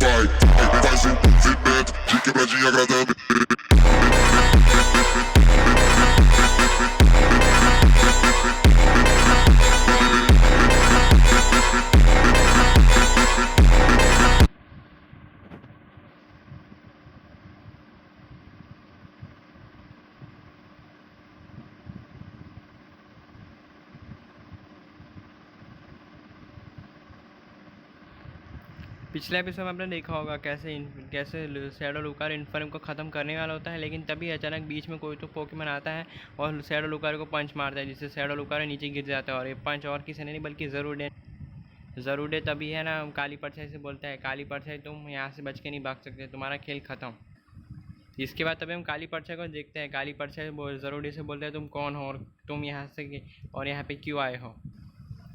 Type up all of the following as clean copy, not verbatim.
Faz um movimento de quebradinha agradando. पिछले episode में आपने देखा होगा कैसे शैडो लुकार इन्फर्म को ख़त्म करने वाला होता है, लेकिन तभी अचानक बीच में कोई तो पोकेमॉन आता है और शैडो लुकार को पंच मारता है, जिससे शैडो लुकार नीचे गिर जाता है। और ये पंच और किसी ने नहीं बल्कि ज़रूर तभी है ना काली परछाई से बोलता है, काली परछाई तुम यहाँ से बच के नहीं भाग सकते, तुम्हारा खेल ख़त्म। इसके बाद तभी हम काली परछाई को देखते हैं। काली परछाई ज़रूरी से बोलते हैं, तुम कौन हो और तुम यहाँ से और यहाँ पे क्यों आए हो।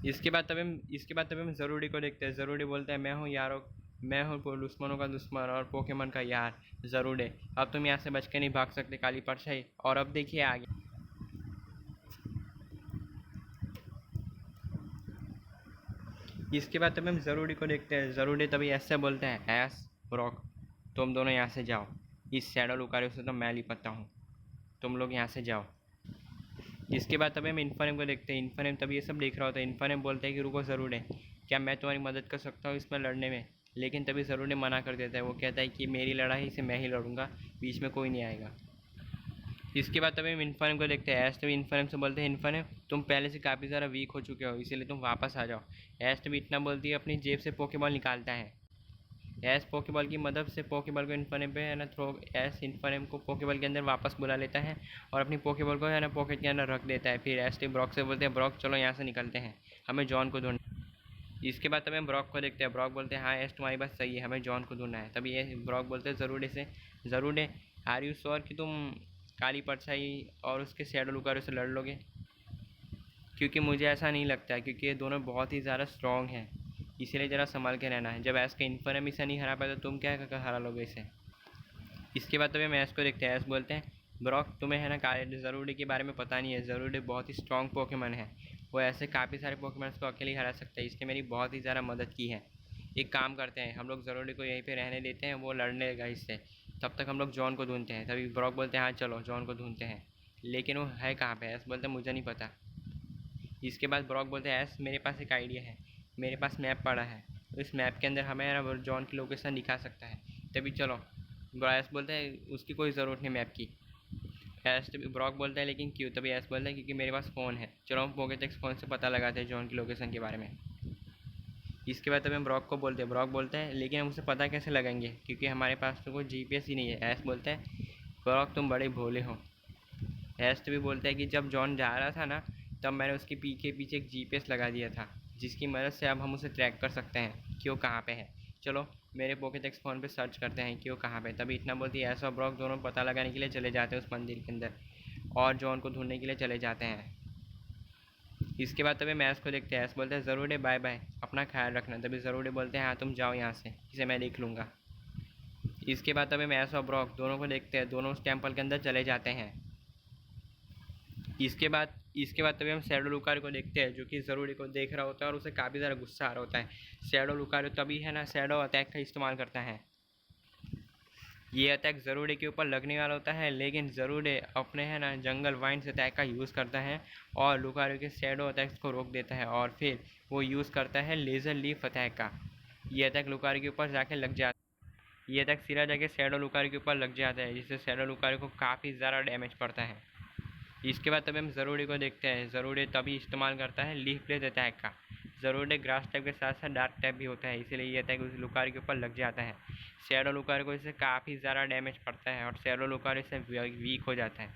इसके बाद तभी हम ज़रूरी को देखते हैं। ज़रूरी बोलते हैं, मैं हूँ यारों, मैं हूँ दुश्मनों का दुश्मन और पोकेमॉन का यार ज़रूर है। अब तुम यहाँ से बच के नहीं भाग सकते काली परछाई। और अब देखिए आगे। इसके बाद तभी हम ज़रूरी को देखते हैं। ज़रूरी तभी ऐसे बोलते हैं, ऐस ब्रॉक तुम दोनों यहाँ से जाओ, इस शैडो लुकारियो से तो मैं लिपटता हूँ, तुम लोग यहाँ से जाओ। इसके बाद तभी हम इन्फर्म को देखते हैं। इन्फर्म तभी ये सब देख रहा होता है। इन्फर्म बोलते हैं कि रुको ज़रूर है, क्या मैं तुम्हारी मदद कर सकता हूँ इसमें लड़ने में। लेकिन तभी ज़रूर ने मना कर देता है। वो कहता है कि मेरी लड़ाई से मैं ही लड़ूंगा, बीच में कोई नहीं आएगा। इसके बाद तभी हम इन्फर्म को देखते हैं। ऐश तभी इन्फर्म से बोलते हैं, इन्फर्म तुम पहले से काफ़ी ज़्यादा वीक हो चुके हो, इसीलिए तुम वापस आ जाओ। ऐश तभी इतना बोलती है, अपनी जेब से पोकेबॉल निकालता है। ऐश पोकेबॉल की मदद से पोकेबॉल को इन्फर्म पे है ना थ्रो, ऐश इन्फर्म को पोकेबॉल के अंदर वापस बुला लेता है और अपनी पोकेबॉल को है ना पॉकेट के अंदर रख देता है। फिर ऐश ब्रॉक से बोलते हैं, ब्रॉक चलो यहाँ से निकलते हैं, हमें जॉन को ढूंढना। इसके बाद तभी हम ब्रॉक को देखते हैं। ब्रॉक बोलते हैं, हाँ ऐश तुम्हारी बात सही है, हमें जॉन को ढूंढना है। तभी ये ब्रॉक बोलते हैं ज़रूर है, आर यू श्योर कि तुम काली परछाई और उसके शैडो लुकारो से लड़ लोगे। क्योंकि मुझे ऐसा नहीं लगता है, क्योंकि ये दोनों बहुत ही ज़्यादा स्ट्रॉन्ग हैं, इसीलिए ज़रा संभाल के रहना है। जब ऐश का इन्फर्म इसे नहीं हरा पाया तो तुम क्या कर हरा लोगे इसे। इसके बाद तभी हम ऐश को देखते हैं। ऐश बोलते हैं, ब्रॉक तुम्हें है ना ज़रूरी के बारे में पता नहीं है, ज़रूरी बहुत ही स्ट्रॉन्ग पोकेमॉन है, वो ऐसे काफ़ी सारे पोकेमॉन्स को अकेले हरा सकता है, इसने मेरी बहुत ही ज़्यादा मदद की है। एक काम करते हैं, हम लोग ज़रूरी को यहीं पे रहने देते हैं, वो लड़ने लगा इससे, तब तक हम लोग जॉन को ढूंढते हैं। तभी ब्रॉक बोलते हैं, हाँ चलो जॉन को ढूंढते हैं, लेकिन वो है कहाँ पे। ऐश बोलते हैं, मुझे नहीं पता। इसके बाद ब्रॉक बोलते हैं, ऐश मेरे पास एक आइडिया है, मेरे पास मैप पड़ा है, इस मैप के अंदर हमें ना जॉन की लोकेशन दिखा सकता है, तभी चलो। ऐश बोलता है, उसकी कोई ज़रूरत नहीं मैप की। ऐश तभी ब्रॉक बोलता है, लेकिन क्यों। तभी ऐश बोलता है, क्योंकि मेरे पास फ़ोन है, चलो हम पोकेटेक्स फ़ोन से पता लगाते हैं जॉन की लोकेशन के बारे में। इसके बाद तभी हम ब्रॉक को बोलते हैं। ब्रॉक बोलता है, लेकिन हम उसे पता कैसे लगाएंगे, क्योंकि हमारे पास तो कोई जीपीएस ही नहीं है। ऐश बोलता है, ब्रॉक तुम बड़े भोले हो। ऐश तभी बोलता है कि जब जॉन जा रहा था ना, तब मैंने उसके पीछे एक जीपीएस लगा दिया था, जिसकी मदद से अब हम उसे ट्रैक कर सकते हैं कि वो कहाँ पे है। चलो मेरे पोकेटेक्स फ़ोन पे सर्च करते हैं कि वो कहाँ पे। तभी इतना बोलती है, ऐश और ब्रॉक दोनों पता लगाने के लिए चले जाते हैं उस मंदिर के अंदर, और जॉन को ढूंढने के लिए चले जाते हैं। इसके बाद तभी मैस को देखते हैं। ऐश बोलते हैं, ज़रूर है बाय बाय, अपना ख्याल रखना। तभी ज़रूर बोलते हैं, हाँ तुम जाओ यहाँ से, इसे मैं देख लूँगा। इसके बाद तभी मैस और ब्रॉक दोनों को देखते हैं, दोनों उस टेम्पल के अंदर चले जाते हैं। इसके बाद तभी हम शैडो लुकारियो को देखते हैं, जो कि ज़रूरी को देख रहा होता है और उसे काफ़ी ज़्यादा गुस्सा आ रहा होता है। शैडो लुकारियो तभी है ना शैडो अटैक का इस्तेमाल करता है। ये अटैक ज़रूरी के ऊपर लगने वाला होता है, लेकिन ज़रूरी अपने है ना जंगल वाइन्स अटैक का यूज़ करता है और लुकारियो के शैडो अटैक्स को रोक देता है, और फिर वो यूज़ करता है लेज़र लीफ अटैक का। ये अटैक लुकारियो के ऊपर जाके लग जाता है। ये अटैक सीधा जाके शैडो लुकारियो के ऊपर लग जाता है, जिससे शैडो लुकारियो को काफ़ी ज़्यादा डैमेज पड़ता है। इसके बाद तभी हम ज़रूरी को देखते हैं। ज़रूरी तभी इस्तेमाल करता है लीफ ब्लेड अटैक का। ज़रूरी ग्रास टाइप के साथ साथ डार्क टाइप भी होता है, इसीलिए ये अटैक उस लुकारी के ऊपर लग जाता है। शैडो लुकारी को इससे काफ़ी ज़्यादा डैमेज पड़ता है और शैडो लुकारी से वीक हो जाता है।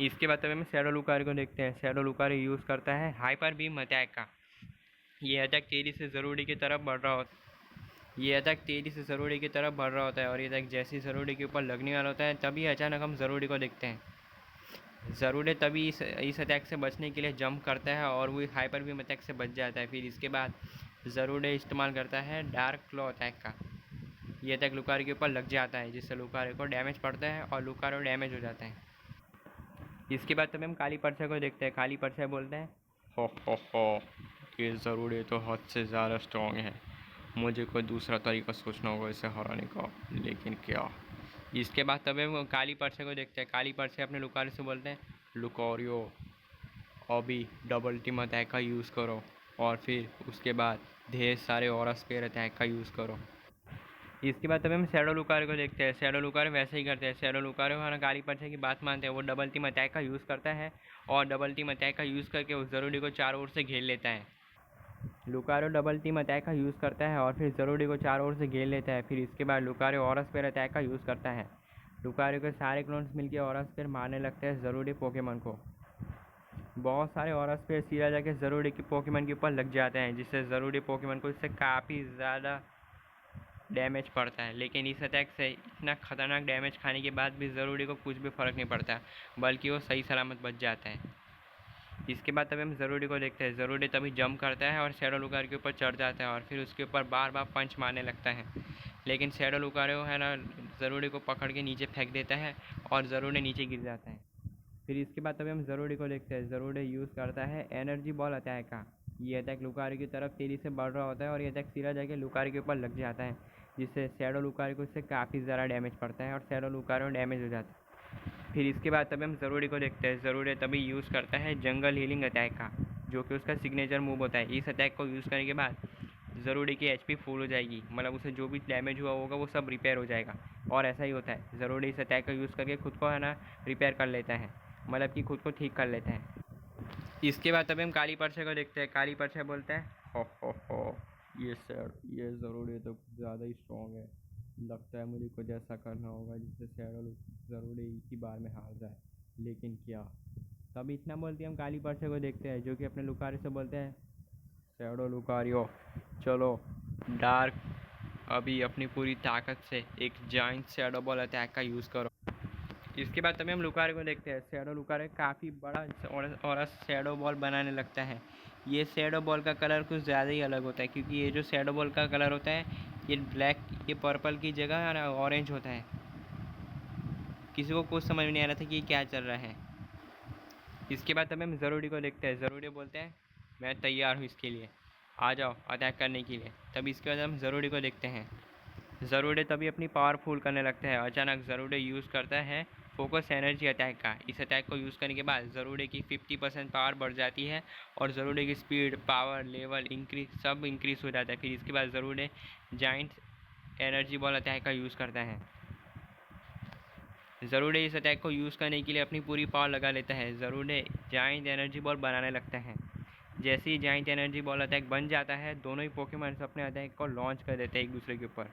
इसके बाद तभी हम शैडो लुकारी को देखते हैं। शैडो लुकारी यूज़ करता है हाइपर बीम अटैक का। ये अटैक तेज़ी से ज़रूरी की तरफ बढ़ रहा होता है। ये अटैक तेज़ी से ज़रूरी की तरफ बढ़ रहा होता है और ये अटैक जैसे ही ज़रूरी के ऊपर लगने वाला होता है, तभी अचानक हम ज़रूरी को देखते हैं। ज़रूर है तभी इस अटैक से बचने के लिए जंप करता है और वो हाइपर बीम अटैक से बच जाता है। फिर इसके बाद ज़रूर है इस्तेमाल करता है डार्क क्लॉ अटैक का। ये अटैक लुकारो के ऊपर लग जाता है, जिससे लुकारो को डैमेज पड़ता है और लुकारो डैमेज हो जाता है। इसके बाद तभी हम काली परछाई को देखते हैं। काली परछाई बोलते हैं, हो ये ज़रूर है तो हद से ज़्यादा स्ट्रॉन्ग है, मुझे कोई दूसरा तरीका सोचना होगा इसे हराने का, लेकिन क्या। इसके बाद तभी वो काली पर्चे को देखते हैं। काली पर्चे अपने लुकारियो से बोलते हैं, लुकारियो अभी डबल टीम अटैक का यूज़ करो और फिर उसके बाद ढेर सारे और स्पेयर अटैक का यूज़ करो। इसके बाद तभी हम शैडो लुकारियो को देखते हैं। शैडो लुकारियो वैसे ही करते हैं। शैडो लुकारियो है ना काली पर्चे की बात मानते हैं। वो डबल टीम अटैक का यूज़ करता है और डबल टीम अटैक का यूज़ करके उस ज़रूरी को चारों ओर से घेर लेता है। लुकारियो डबल टीम अटैक का यूज़ करता है और फिर ज़रूरी को चारों ओर से घेर लेता है। फिर इसके बाद लुकारियो और स्पेयर अटैक का यूज़ करता है। लुकारियो के सारे क्लोन्स मिलकर और स्पेयर मारने लगते हैं ज़रूरी पोकेमॉन को। बहुत सारे और स्पेयर सीधा जाके ज़रूरी के पोकेमॉन के ऊपर लग जाते हैं, जिससे ज़रूरी पोकेमॉन को इससे काफ़ी ज़्यादा डैमेज पड़ता है। लेकिन इस अटैक से इतना खतरनाक डैमेज खाने के बाद भी ज़रूरी को कुछ भी फ़र्क नहीं पड़ता, बल्कि वो सही सलामत बच जाता है। इसके बाद तभी हम ज़रूरी को देखते हैं। ज़रूरी तभी जंप करता है और शैडो लुकारियो के ऊपर चढ़ जाता है और फिर उसके ऊपर बार बार पंच मारने लगता है। लेकिन शैडो लुकारियो है ना ज़रूरी को पकड़ के नीचे फेंक देता है और ज़रूरी नीचे गिर जाता है। फिर इसके बाद तभी हम ज़रूरी को देखते हैं। ज़रूरी यूज़ करता है एनर्जी बॉल अटैक का। ये अटैक लुकारियो की तरफ तेज़ी से बढ़ रहा होता है और ये अटैक सीधा जाके लुकारियो के ऊपर लग जाता है, जिससे शैडो लुकारियो को इससे काफ़ी ज़्यादा डैमेज पड़ता है और शैडो लुकारियो डैमेज हो जाता है। फिर इसके बाद तभी हम ज़रूरी को देखते हैं। ज़रूरी तभी यूज़ करता है जंगल हीलिंग अटैक का, जो कि उसका सिग्नेचर मूव होता है। इस अटैक को यूज़ करने के बाद ज़रूरी की एचपी फुल हो जाएगी, मतलब उसे जो भी डैमेज हुआ होगा वो सब रिपेयर हो जाएगा। और ऐसा ही होता है, ज़रूरी इस अटैक का यूज़ करके खुद को है ना रिपेयर कर लेता है, मतलब कि खुद को ठीक कर लेता है। इसके बाद तभी हम काली पर्चे को देखते हैं। काली पर्चे बोलता है, हो ये ज़रूरी तो कुछ ज़्यादा ही स्ट्रॉन्ग है। लगता है मुझे कुछ ऐसा करना होगा जिससे शैडो ज़रूरी एक ही बार में हार जाए, लेकिन क्या। तब इतना बोलते हम काली पर्चे को देखते हैं, जो कि अपने लुकारियो से बोलते हैं, शैडो लुकारियो चलो डार्क अभी अपनी पूरी ताकत से एक जाइंट शैडो बॉल अटैक का यूज़ करो। इसके बाद तभी हम लुकारियो को देखते हैं। शैडो लुकारियो काफ़ी बड़ा और शैडो बॉल बनाने लगता है। ये शैडो बॉल का कलर कुछ ज़्यादा ही अलग होता है, क्योंकि ये जो शैडो बॉल का कलर होता है ये ब्लैक, ये पर्पल की जगह ना ऑरेंज होता है। किसी को कुछ समझ में नहीं आ रहा था कि क्या चल रहा है। इसके बाद तभी हम ज़रूरी को देखते हैं। ज़रूरी बोलते हैं, मैं तैयार हूँ इसके लिए, आ जाओ अटैक करने के लिए। तभी इसके बाद हम ज़रूरी को देखते हैं। ज़रूरी तभी अपनी पावर फुल करने लगता है। अचानक ज़रूरी यूज़ करता है फोकस एनर्जी अटैक का। इस अटैक को यूज़ करने के बाद ज़रूरी की 50% पावर बढ़ जाती है और ज़रूरी की स्पीड, पावर लेवल इंक्रीज सब इंक्रीज़ हो जाता है। फिर इसके बाद ज़रूरी जाइंट एनर्जी बॉल अटैक का यूज़ करता है। ज़रूरी इस अटैक को यूज़ करने के लिए अपनी पूरी पावर लगा लेता है। ज़रूरी जाइंट एनर्जी बॉल बनाने लगता है। जैसे ही जाइंट एनर्जी बॉल अटैक बन जाता है, दोनों ही पोकेमॉन्स अपने अटैक को लॉन्च कर देते हैं एक दूसरे के ऊपर।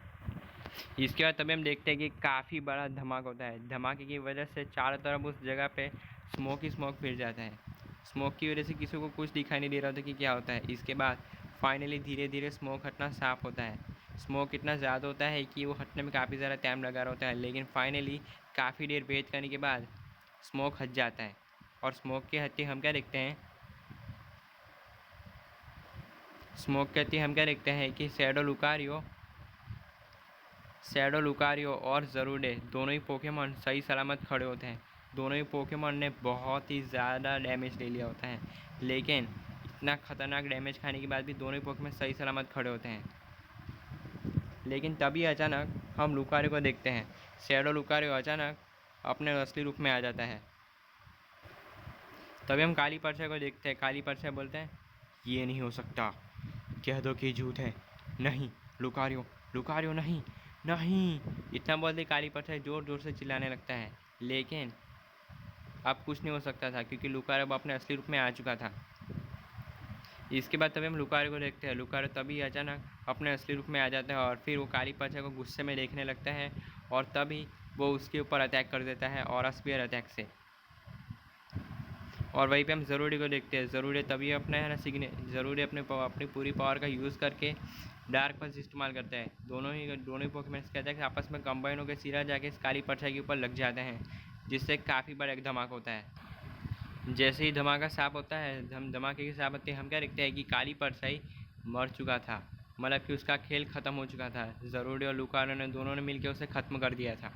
इसके बाद तभी हम देखते हैं कि काफ़ी बड़ा धमाका होता है। धमाके की वजह से चारों तरफ उस जगह पे स्मोक ही स्मोक फिर जाता है। स्मोक की वजह से किसी को कुछ दिखाई नहीं दे रहा था कि क्या होता है। इसके बाद फाइनली धीरे धीरे स्मोक हटना साफ होता है। स्मोक इतना ज़्यादा होता है कि वो हटने में काफ़ी ज़्यादा टाइम लगा रहा होता है, लेकिन फाइनली काफ़ी देर वेट करने के बाद स्मोक हट जाता है। और स्मोक के हटते हम क्या देखते हैं, स्मोक के हटते हम क्या देखते हैं कि शैडो लुकारियो और ज़रूरे दोनों ही पोकेमॉन सही सलामत खड़े होते हैं। दोनों ही पोकेमॉन ने बहुत ही ज़्यादा डैमेज ले लिया होता है, लेकिन इतना ख़तरनाक डैमेज खाने के बाद भी दोनों ही पोकेमॉन सही सलामत खड़े होते हैं। लेकिन तभी अचानक हम लुकारियो को देखते हैं। शैडो लुकारियो अचानक अपने असली रूप में आ जाता है। तभी हम काली पर्चा को देखते हैं। काली पर्चा बोलते हैं, ये नहीं हो सकता, कह दो कि झूठ है। नहीं लुकारियो, लुकारियो नहीं नहीं। इतना बोलते काली पर्चा ज़ोर ज़ोर से चिल्लाने लगता है, लेकिन अब कुछ नहीं हो सकता था, क्योंकि लुकारियो अब अपने असली रूप में आ चुका था। इसके बाद तभी हम लुकारियो को देखते हैं। लुकारियो तभी अचानक अपने असली रूप में आ जाता है और फिर वो काली पर्चा को गुस्से में देखने लगता है और तभी वो उसके ऊपर अटैक कर देता है और स्पीयर अटैक से। और वहीं पे हम ज़रूरी को देखते हैं। ज़रूरी तभी अपना है ना ज़रूरी अपनी पूरी पावर का यूज़ करके डार्क पंच इस्तेमाल करता है। दोनों ही पोकेमॉन्स के अटैक आपस में कंबाइन होकर सीधा जाके इस काली पर्चा के ऊपर लग जाते हैं, जिससे काफ़ी बड़ा एक धमाका होता है। जैसे ही धमाका साफ होता है, हम धमाके की साफ होते हैं हम क्या देखते हैं कि काली पर्चा ही मर चुका था, मतलब कि उसका खेल ख़त्म हो चुका था। ज़रूरी और लुकारियो ने दोनों ने मिलकर उसे ख़त्म कर दिया था।